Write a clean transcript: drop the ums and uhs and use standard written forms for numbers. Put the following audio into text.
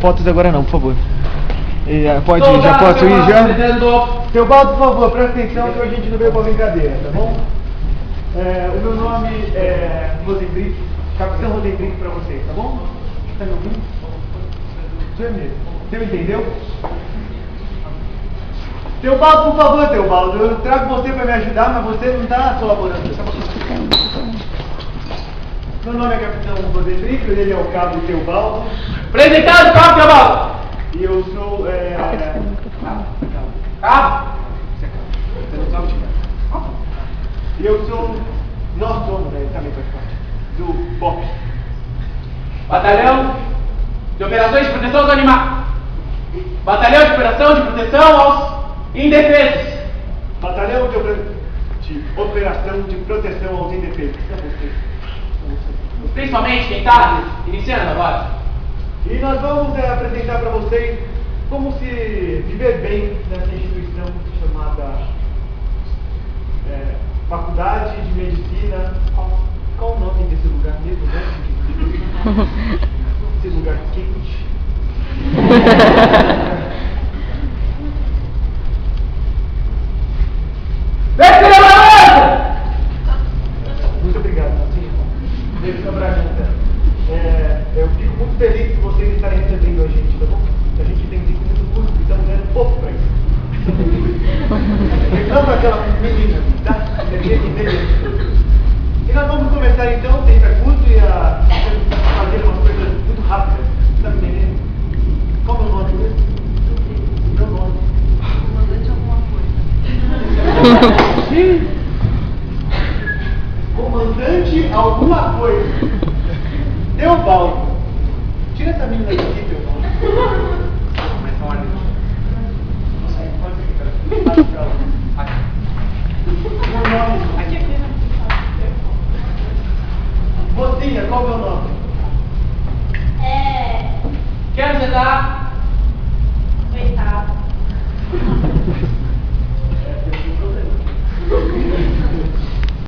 Fotos agora não, por favor. Pode ir, já posso ir já? Teobaldo, por favor, presta atenção que a gente não veio pra brincadeira, tá bom? O meu nome é Rosenbrick, Capitão Rosenbrick pra vocês, tá bom? Tá me ouvindo? Você me entendeu? Teobaldo, por favor, Teobaldo, eu trago você pra me ajudar, mas você não tá colaborando. Meu nome é Capitão Rosenbrick, ele é o cabo Teobaldo. Apresentado, cabo Teobaldo! E eu sou, Cabo? E eu sou, nós somos, né, também faz parte, do BOP. Batalhão de Operações de Proteção aos Animais. Batalhão de Operação de Proteção aos Indefesos. Batalhão de Operação de Proteção aos Indefesos. Principalmente quem está iniciando agora. E nós vamos apresentar para vocês como se viver bem nessa instituição chamada Faculdade de Medicina. Qual o nome desse lugar mesmo, né? Esse lugar quente. Muito obrigado, David Cabragenta. Eu fico muito feliz de vocês estarem recebendo a gente, tá bom? A gente tem 5 minutos curtos, então ganhando pouco pra isso. Não para aquela menina, tá? E nós vamos começar então, o tempo é curto e fazer umas coisas muito rápidas. Tá me entendendo? Qual é o meu nome mesmo? Meu nome. Comandante alguma coisa. Comandante alguma coisa. Teobaldo. Tira essa menina daqui, Teobaldo. Começa uma ordem. Não sei, pode ficar. Meu nome. Mocinha, qual é o meu nome? Quero sentar.